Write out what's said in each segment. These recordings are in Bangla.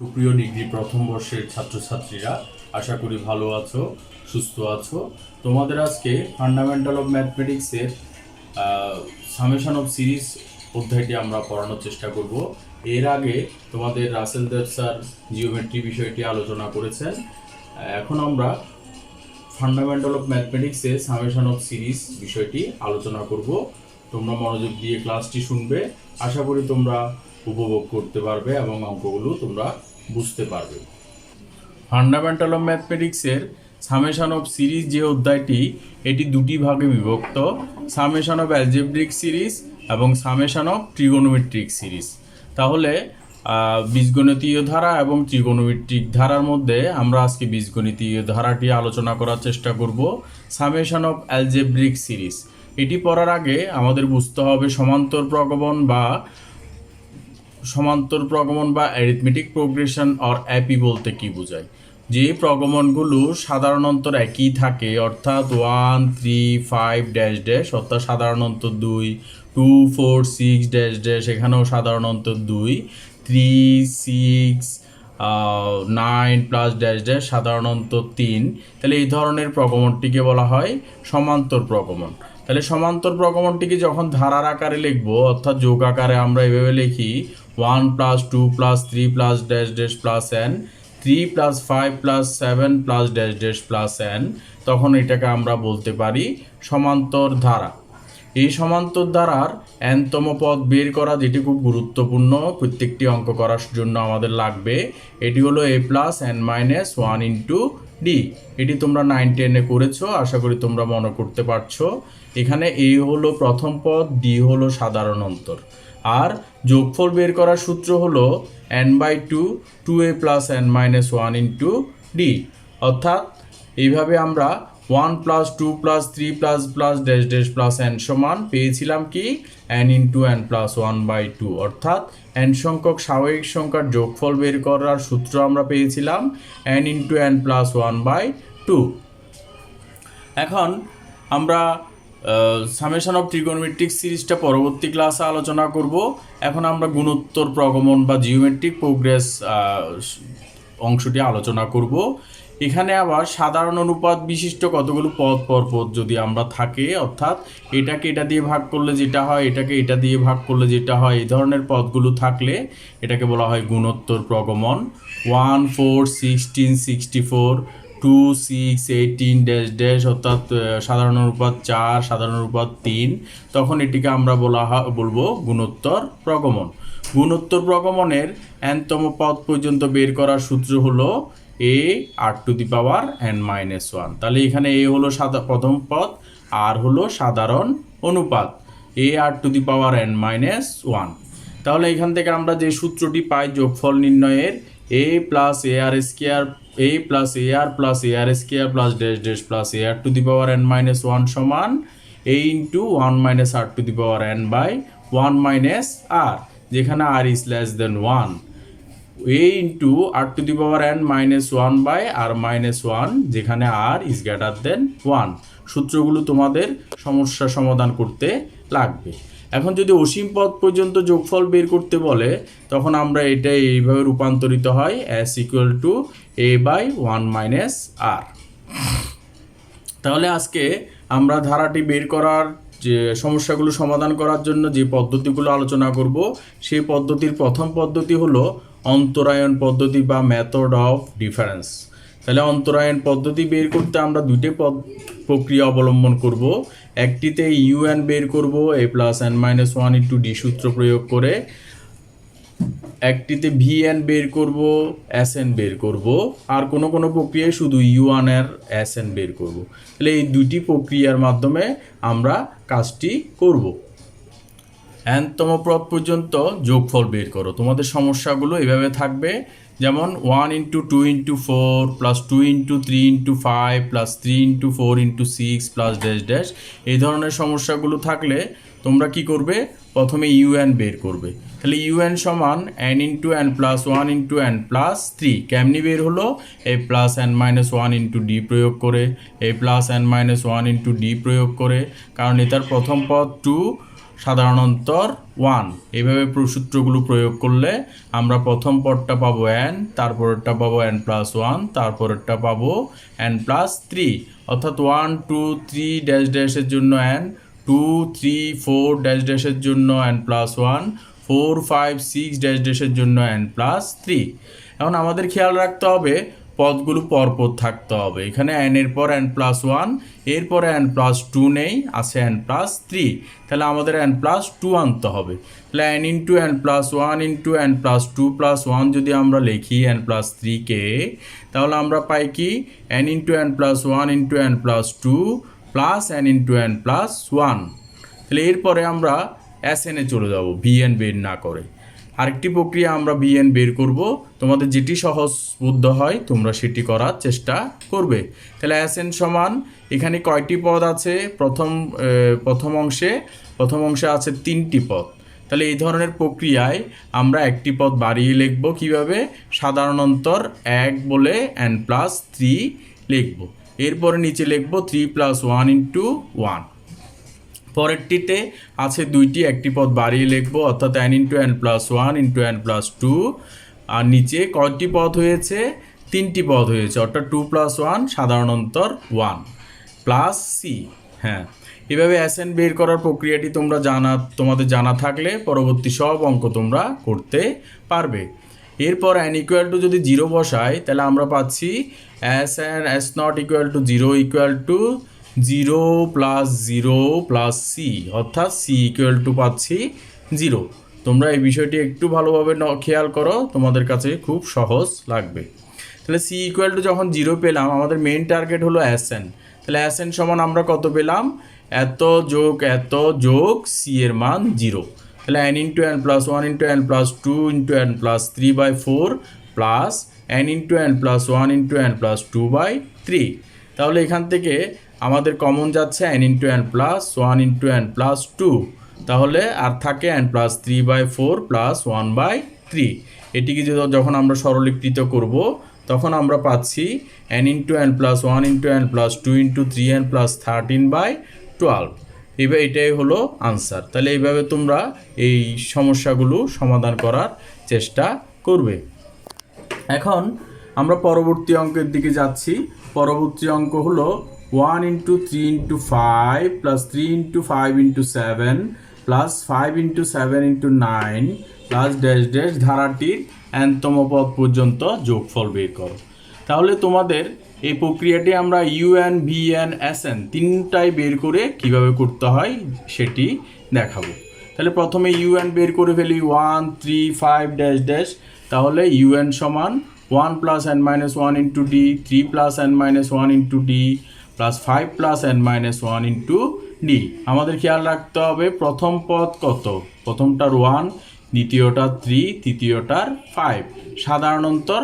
সুপ্রিয় ডিগ্রি প্রথম বর্ষের ছাত্রছাত্রীরা, আশা করি ভালো আছো, সুস্থ আছো। তোমাদের আজকে ফান্ডামেন্টাল অফ ম্যাথমেটিক্সের সামেশন অফ সিরিজ অধ্যায়টি আমরা পড়ানোর চেষ্টা করব। এর আগে তোমাদের রাসেল দেব স্যার জিওমেট্রি বিষয়টি আলোচনা করেছেন। এখন আমরা ফান্ডামেন্টাল অফ ম্যাথমেটিক্সে সামেশন অফ সিরিজ বিষয়টি আলোচনা করব। তোমরা মনোযোগ দিয়ে ক্লাসটি শুনবে, আশা করি তোমরা উপভোগ করতে পারবে এবং অঙ্কগুলো তোমরা বুঝতে পারবে। ফান্ডামেন্টাল অফ ম্যাথমেটিক্সের সামেশন অফ সিরিজ যে অধ্যায়টি, এটি দুটি ভাগে বিভক্ত: সামেশন অফ অ্যালজেব্রিক সিরিজ এবং সামেশন অফ ট্রিগোনোমেট্রিক সিরিজ। তাহলে বীজগণিতীয় ধারা এবং ত্রিগোনোমেট্রিক ধারার মধ্যে আমরা আজকে বীজগণিতীয় ধারাটি আলোচনা করার চেষ্টা করব। সামেশন অফ অ্যালজেব্রিক সিরিজ এটি পড়ার আগে আমাদের বুঝতে হবে সমান্তর প্রগমন বা অ্যারিথমেটিক প্রোগ্রেশন অর অ্যাপি বলতে কি বোঝায়। যে প্রগমনগুলো সাধারণত একই থাকে, অর্থাৎ 1, 3, 5 ড্যাশ ড্যাশ, অর্থাৎ সাধারণত 2, 2, 4, 6 ড্যাশ ড্যাশ, এখানেও সাধারণত 2, 3, 6, 9 প্লাস ড্যাশ ড্যাশ, সাধারণত 3। তাহলে এই ধরনের প্রগমনটিকে বলা হয় সমান্তর প্রগমন। তাহলে সমান্তর প্রগমনটিকে যখন ধারার আকারে লিখবো, অর্থাৎ যোগ আকারে আমরা এভাবে লিখি 1 plus 2 plus 3 plus dash dash plus n, 3 plus 5 plus 7 plus dash dash plus n, তখন এটাকে আমরা বলতে পারি সমান্তর ধারা। এই সমান্তর ধারার nতম পদ বের করা, যেটি খুব গুরুত্বপূর্ণ, প্রত্যেকটি অঙ্ক করার জন্য আমাদের লাগবে। এটি হলো a plus n minus 1 into D. এটি তোমরা 9-10-এ করেছো, আশা করি তোমরা মনে করতে পারছো। এখানে a হলো প্রথম পদ, d হলো সাধারণ অন্তর, আর যোগফল বের করার সূত্র হলো n/2 2a plus n minus 1 into D. অর্থাৎ এইভাবে আমরা 1 plus 2 plus 3 plus plus dash dash plus n সমান পেয়েছিলাম কি n ইন্টু n প্লাস 1/2, অর্থাৎ n সংখ্যক স্বাভাবিক সংখ্যার যোগফল বের করার সূত্র আমরা পেয়েছিলাম n ইন্টু n প্লাস 1/2। এখন আমরা সামেশন অফ ট্রিগোনোমেট্রিক সিরিজটা পরবর্তী ক্লাসে আলোচনা করব। এখন আমরা গুণোত্তর প্রগমন বা জিওমেট্রিক প্রোগ্রেস অংশটি আলোচনা করব। এখানে আবার সাধারণ অনুপাত বিশিষ্ট কতগুলো পদ পরপর যদি আমরা থাকে, অর্থাৎ এটাকে এটা দিয়ে ভাগ করলে যেটা হয়, এটাকে এটা দিয়ে ভাগ করলে যেটা হয়, এই ধরনের পদগুলো থাকলে এটাকে বলা হয় গুণোত্তর প্রগমন। 1, 4, 16, 64, 2, 6, 18 ড্যাশ ড্যাশ, অর্থাৎ সাধারণ অনুপাত 4, সাধারণ অনুপাত 3, তখন এটিকে আমরা বলবো গুণোত্তর প্রগমন। গুণোত্তর প্রগমনের nতম পদ পর্যন্ত বের করার সূত্র হলো a r⁻n-1। তাহলে এখানে a হলো প্রথম পদ, আর হলো সাধারণ অনুপাত a r⁻n-1। তাহলে এখান থেকে আমরা যে সূত্রটি পাই যোগফল নির্ণয়ের, a plus ar square, a plus ar plus ar square plus dash dash plus ar⁻n-1 সমান a into 1 minus r⁻n/1 minus r, যেখানে r is less than 1, a into r⁻n-1/r-1, যেখানে r ইজ গ্রেটার দেন 1। সূত্রগুলো তোমাদের সমস্যা সমাধান করতে লাগবে। এখন যদি অসীম পদ পর্যন্ত যোগফল বের করতে বলে, তখন আমরা এটা এইভাবে রূপান্তরিত হয় s equal to a/1 minus r। তাহলে আজকে আমরা ধারাটি বের করার যে সমস্যাগুলো সমাধান করার জন্য যে পদ্ধতিগুলো আলোচনা করব, সেই পদ্ধতির প্রথম পদ্ধতি হলো অন্তরায়ন পদ্ধতি বা মেথড অফ ডিফারেন্স। তাহলে অন্তরায়ন পদ্ধতি বের করতে আমরা দুইটি প্রক্রিয়া অবলম্বন করব। একটিতে un বের করব a plus n-1 into D সূত্র প্রয়োগ করে, একটিতে vn বের করব, sn বের করব, আর কোনো প্রক্রিয়ায় শুধু u1 এর sn বের করব। তাহলে এই দুইটি প্রক্রিয়ার মাধ্যমে আমরা কাজটি করব। nতম পদ পর্যন্ত যোগফল বের করো। তোমাদের সমস্যাগুলো এভাবে থাকবে, যেমন 1 into 2 into 4 plus 2 into 3 into 5 plus 3 into 4 into 6 plus dash dash. এই ধরনের সমস্যাগুলো থাকলে তোমরা কি করবে, প্রথমে un বের করবে। তাহলে un সমান n into n plus 1 into n plus 3। কেমনি বের হলো, a plus n-1 into D প্রয়োগ করে, a plus n-1 into D প্রয়োগ করে, কারণ এটার প্রথম পদ 2, সাধারণ অন্তর ওয়ান। এইভাবে সূত্রগুলো প্রয়োগ করলে আমরা প্রথম পদটা পাবো n, তারপরেরটা পাবো n+1, তারপরেরটা পাবো n+3, অর্থাৎ 1 2 3 ড্যাশ ড্যাশের জন্য n, 2 3 4 ড্যাশ ড্যাশের জন্য n+1, 4 5 6 ড্যাশ ড্যাশের জন্য n+3। এখন আমাদের খেয়াল রাখতে হবে পদগুলো পরপর থাকতে হবে। এখানে n এর পর n+1, এরপরে n+2 নেই, আছে n+3, তাহলে আমাদের n+2 আনতে হবে। তাহলে n into n+1 into n+2 plus 1 যদি আমরা লিখি n+3কে, তাহলে আমরা পাই কি n into n+1 into n+2 plus n into n+1। তাহলে এরপরে আমরা Sn এ চলে যাব Vn বের না করে। আরেকটি প্রক্রিয়া আমরা Vn বের করব, তোমাদের যেটি সহজবোধ্য হয় তোমরা সেটি করার চেষ্টা করবে। তাহলে Sn সমান এখানে কয়টি পদ আছে? প্রথম অংশে আছে 3টি পদ। তাহলে এই ধরনের প্রক্রিয়ায় আমরা একটি পদ বাড়িয়ে লিখব কিভাবে? সাধারণ অন্তর 1 বলে n+3 লিখব। এরপরে নিচে লিখব 3 + 1 × 1। পরেরটিতে আছে 2টি, একটি পদ বাড়িয়ে লিখব, অর্থাৎ n × n+1 × n+2। আর নিচে কয়টি পদ হয়েছে? 3টি পদ হয়েছে, অর্থাৎ 2 + 1 সাধারণ অন্তর 1 প্লাস c। হ্যাঁ, এভাবে Sn বের করার প্রক্রিয়াটি তোমাদের জানা থাকলে পরবর্তী সব অঙ্ক তোমরা করতে পারবে। এরপর n = যদি 0 বসাই, তাহলে আমরা পাচ্ছি Sn S0 = 0 = 0 + 0 + c, অর্থাৎ c = পাচ্ছি 0। তোমরা এই বিষয়টি একটু ভালোভাবে খেয়াল করো, তোমাদের কাছে খুব সহজ লাগবে। তাহলে c = যখন 0 পেলাম, আমাদের মেইন টার্গেট হলো Sn। তাহলে Sn সমান আমরা কত পেলাম? এত যোগ c এর মান 0। তাহলে n × n+1 × n+2 × n+3/4 plus n × n+1 × n+2/3। তাহলে এখান থেকে আমাদের কমন যাচ্ছে n × n+1 × n+2, তাহলে আর থাকে n+3/4 প্লাস 1/3। এটিকে যখন আমরা সরলীকৃত করব, তখন আমরা পাচ্ছি n × n+1 × n+2 × 3n + 13/12। এবার এটাই হলো আনসার। তাহলে এইভাবে তোমরা এই সমস্যাগুলো সমাধান করার চেষ্টা করবে। এখন আমরা পরবর্তী অঙ্কের দিকে যাচ্ছি। পরবর্তী অঙ্ক হলো 1 × 3 × 5 + 3 × 5 × 7 + 5 × 7 × 9 প্লাস ড্যাশ ড্যাশ ধারাটির nতম পদ পর্যন্ত যোগফল বের করো। তাহলে তোমাদের এই প্রক্রিয়াটি আমরা un, vn, sn তিনটাই বের করে কিভাবে করতে হয় সেটি দেখাবো। তাহলে প্রথমে un বের করে ফেলি 1 3 5 ড্যাশ ড্যাশ। তাহলে un সমান 1 + n-1 × d, 3 + n-1 × d plus 5 + n-1 × d। আমাদের খেয়াল রাখতে হবে প্রথম পদ কত? প্রথমটার 1, দ্বিতীয়টার 3, তৃতীয়টার 5। সাধারণ অন্তর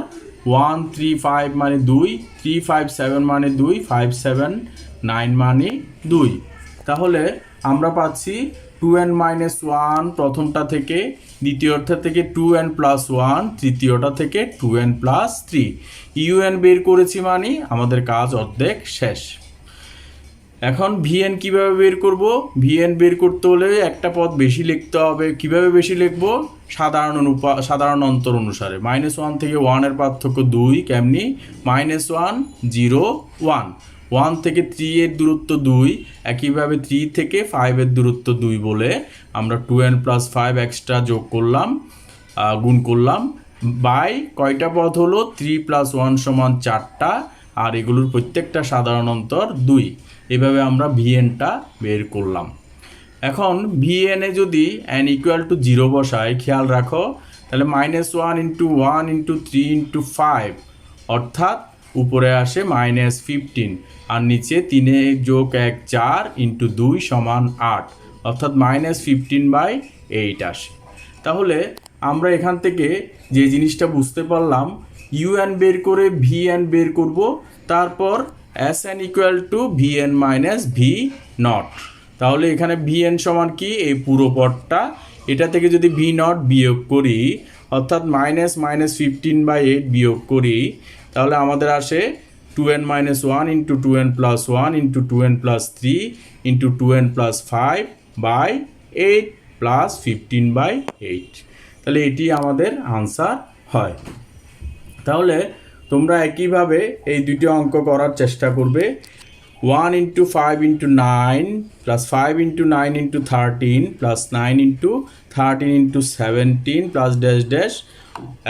1 3 5 মানে 2, 3 5 7 মানে 2, 5 7 9 মানে 2। তাহলে আমরা পাচ্ছি 2n-1 প্রথমটা থেকে, দ্বিতীয়টা থেকে 2n+1, তৃতীয়টা থেকে 2n+3। un বের করেছি মানে আমাদের কাজ অর্ধেক শেষ। এখন vn কিভাবে বের করব? vn বের করতে হলে একটা পদ বেশি লিখতে হবে। কিভাবে বেশি লিখব? সাধারণ অন্তর অনুসারে। -1 থেকে 1 এর পার্থক্য 2, কেমনি? -1 0 1। 1 থেকে 3 এর দূরত্ব 2, একইভাবে 3 থেকে 5 এর দূরত্ব 2 বলে আমরা 2n+5 এক্সট্রা যোগ করলাম, গুণ করলাম, বাই কয়টা পদ হলো? 3 + 1 সমান 4টা, আর এগুলোর প্রত্যেকটা সাধারণ অন্তর 2। এভাবে আমরা vnটা বের করলাম। এখন vn এ যদি n = 0 বসাই, খেয়াল রাখো, তাহলে -1 × 1 × 3 × 5, অর্থাৎ উপরে আসে -15, আর নিচে 3 যোগ 1 4 × 2 সমান 8, অর্থাৎ -15/8 আসে। তাহলে আমরা এখান থেকে যে জিনিসটা বুঝতে পারলাম, un বের করে vn বের করব, তারপর Sn = vn - v0। তাহলে এখানে vn সমান কি? এই পুরো পদটা, এটা থেকে যদি v0 বিয়োগ করি, অর্থাৎ -15/8 বিয়োগ করি, তাহলে আমাদের আসে 2n-1 × 2n+1 × 2n+3 × 2n+5/8 plus 15/8। তাহলে এটি আমাদের আনসার হয়। তাহলে তোমরা একইভাবে এই দুটি অঙ্ক করার চেষ্টা করবে। 1 × 5 × 9 plus 5 × 9 × 13 plus 9 × 13 × 17 plus dash dash,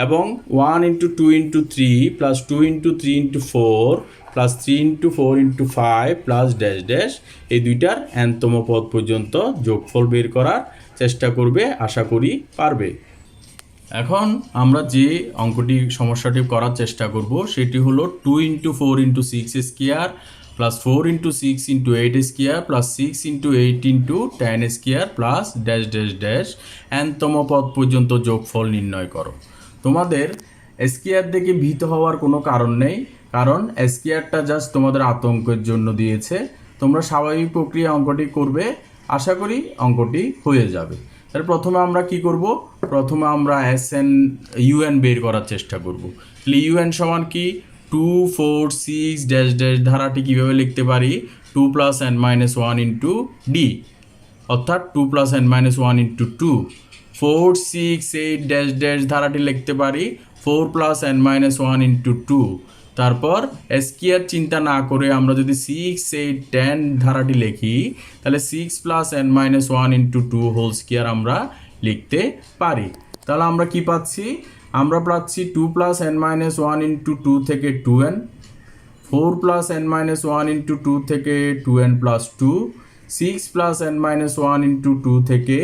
এবং 1 × 2 × 3 plus 2 × 3 × 4 plus 3 × 4 × 5 plus dash dash, এই দুইটার nতম পদ পর্যন্ত যোগফল বের করার চেষ্টা করবে। আশা করি পারবে। এখন আমরা যে সমস্যাটি করার চেষ্টা করব সেটি হলো 2 × 4 × 6 square plus 4 × 6 × 8 square plus 6 × 8 × 10 square plus dash dash dash nতম পদ পর্যন্ত যোগফল নির্ণয় করো। তোমাদের স্কোয়ার দেখে ভীত হওয়ার কোনো কারণ নেই, কারণ স্কোয়ারটা জাস্ট তোমাদের আতঙ্কের জন্য দিয়েছে। তোমরা স্বাভাবিক প্রক্রিয়া অঙ্কটি করবে, আশা করি অঙ্কটি হয়ে যাবে। তাহলে প্রথমে আমরা কি করব? প্রথমে আমরা ইউএন বের করার চেষ্টা করব। তাহলে ইউএন সমান কি? 2 4 6 ড্যাশ ড্যাশ ধারাটি কীভাবে লিখতে পারি? 2 + n - 1 × d, অর্থাৎ 2 + n - 1 × 2। 4 6 8 ড্যাশ ড্যাশ ধারাটি লিখতে পারি 4 + n - 1 × 2। তারপর স্কোয়ার চিন্তা না করে আমরা যদি 6 8 10 ধারাটি লিখি, তাহলে 6 + n - 1 × 2 হোল স্কোয়ার আমরা লিখতে পারি। তাহলে আমরা কি পাচ্ছি? আমরা পাচ্ছি 2 + n - 1 × 2 থেকে 2n, 4 + n - 1 × 2 থেকে 2n + 2, 6 + n - 1 × 2 থেকে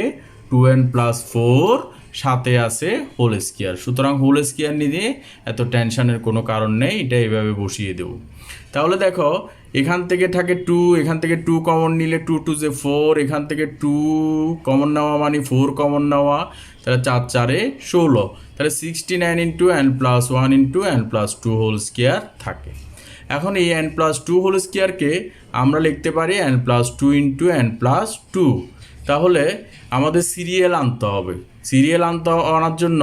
2n + 4, সাথে আছে হোল স্কোয়ার। সুতরাং হোল স্কোয়ার নিয়ে এত টেনশনের কোনো কারণ নেই, এটা এইভাবে বসিয়ে দেব। তাহলে দেখো এখান থেকে থাকে 2, এখান থেকে 2 কমন নিলে 2 2 যে 4, এখান থেকে 2 কমন নেওয়া মানে 4 কমন নেওয়া, তাহলে 4 4 16, তাহলে 69 × n + 1 × n + 2 হোল স্কোয়ার থাকে। এখন এই n + 2 হোল স্কোয়ারকে আমরা লিখতে পারি n + 2 × n + 2। তাহলে আমাদের সিরিয়াল আনতে হবে। সিরিয়াল আনার জন্য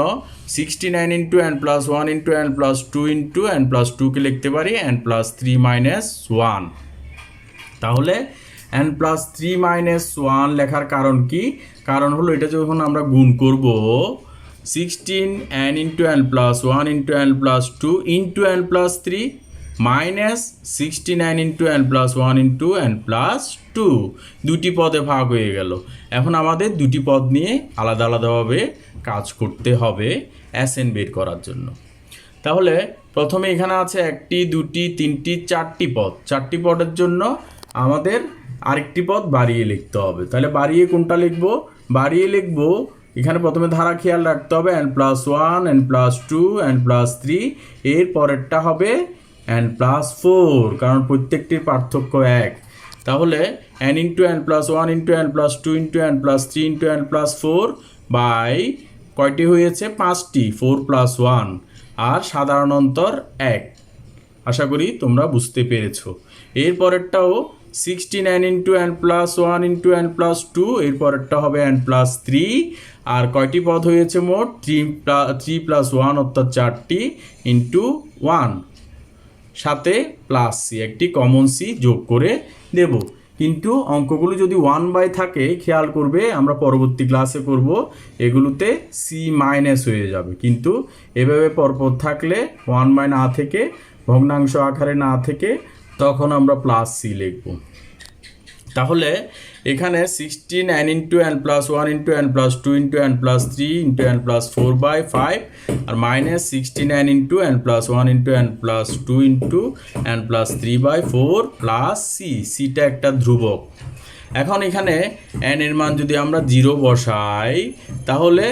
69 × n + 1 × n + 2 × n + 2কে লিখতে পারি n + 3 - 1। তাহলে n + 3 - 1 লেখার কারণ কি? কারণ হলো এটা যখন আমরা গুণ করব 16 n × n + 1 × n + 2 × n + 3 minus 69 × n + 1 × n + 2, দুটি পদে ভাগ হয়ে গেল। এখন আমাদের দুটি পদ নিয়ে আলাদা আলাদাভাবে কাজ করতে হবে SN বের করার জন্য। তাহলে প্রথমে এখানে আছে 1টি 2টি 3টি 4টি পদ। 4টি পদের জন্য আমাদের আরেকটি পদ বাড়িয়ে লিখতে হবে। তাহলে বাড়িয়ে কোনটা লিখব? বাড়িয়ে লিখব এখানে প্রথমে ধারা খেয়াল রাখতে হবে n + 1 n + 2 n + 3, এর পরেরটা হবে n + 4, কারণ প্রত্যেকটির পার্থক্য 1। তাহলে n × n + 1 × n + 2 × n + 3 × n + 4 by কয়টি হয়েছে? 5টি, 4 + 1, আর সাধারণ অন্তর 1। আশা করি তোমরা বুঝতে পেরেছো। এর পরেরটাও 69 × n + 1 × n + 2, এর পরেরটা হবে n + 3, আর কয়টি পদ হয়েছে মোট? 3 + 1 অর্থাৎ 4টি × 1, সাথে প্লাস সি, একটি কমন সি যোগ করে দেব। কিন্তু অঙ্কগুলো যদি 1/, থাকে খেয়াল করবে, আমরা পরবর্তী ক্লাসে করব, এগুলোতে সি মাইনাস হয়ে যাবে। কিন্তু এভাবে পরপর থাকলে 1/, না থেকে ভগ্নাংশ আকারে না থেকে তখন আমরা প্লাস সি লিখব। তাহলে এখানে 69 × n + 1 × n + 2 × n + 3 × n + 4/5 আর minus 69 × n + 1 × n + 2 × n + 3/4 plus C, সিটা একটা ধ্রুবক। এখন এখানে n এর মান যদি আমরা 0 বসাই, তাহলে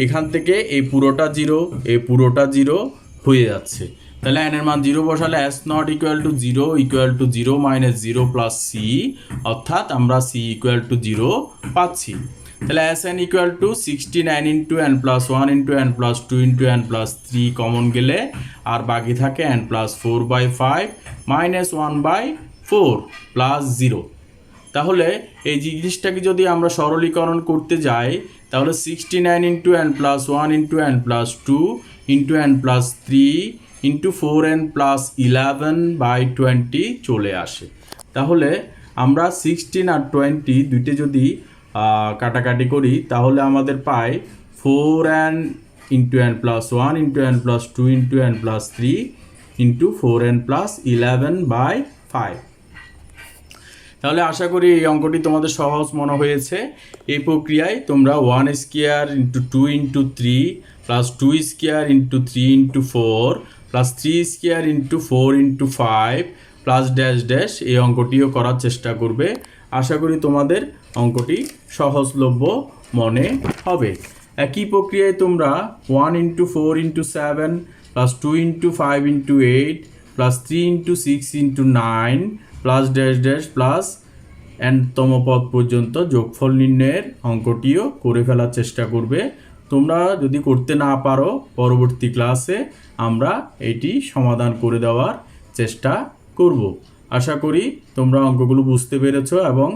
এখান থেকে এই পুরোটা 0, এই পুরোটা 0 হয়ে যাচ্ছে। তাহলে n এর মান 0 বসালে s ≠ 0 = 0 - 0 + c, অর্থাৎ আমরা c = 0 পাচ্ছি। তাহলে Sn = 69 × n + 1 × n + 2 × n + 3 common গেলে আর বাকি থাকে n + 4/5 - 1/4 প্লাস 0। তাহলে এই জিনিসটাকে যদি আমরা সরলীকরণ করতে যাই, তাহলে 69 × n + 1 × n + 2 × n + 3 × 4n + 11/20 চলে আসে। তাহলে আমরা 16 আর 20 দুইটা যদি কাটাকাটি করি তাহলে আমাদের পাই 4n into n plus 1 into n plus 2 into n plus 3 into 4n plus 11/5। তাহলে আশা করি এই অঙ্কটি তোমাদের সহজ মনে হয়েছে। এই প্রক্রিয়ায় তোমরা 1 square into 2 into 3 plus 2 square into 3 into 4 plus 3 square into 4 into 5 plus dash dash এই অঙ্কটিও করার চেষ্টা করবে। আশা করি তোমাদের অঙ্কটি সহজলভ্য মনে হবে। একই প্রক্রিয়ায় তোমরা 1 into 4 into 7 plus 2 into 5 into 8 plus 3 into 6 into 9 plus dash dash plus এনতম পদ পর্যন্ত যোগফল নির্ণয়ের অঙ্কটিও করে ফেলার চেষ্টা করবে। তোমরা যদি করতে না পারো পরবর্তী ক্লাসে আমরা এটি সমাধান করে দেওয়ার চেষ্টা করব। আশা করি তোমরা অঙ্কগুলো বুঝতে পেরেছো এবং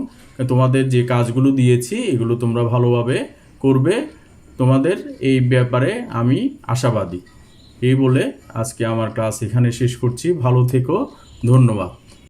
তোমাদের যে কাজগুলো দিয়েছি এগুলো তোমরা ভালোভাবে করবে। তোমাদের এই ব্যাপারে আমি আশাবাদী। এই বলে আজকে আমার ক্লাস এখানে শেষ করছি। ভালো থেকো, ধন্যবাদ।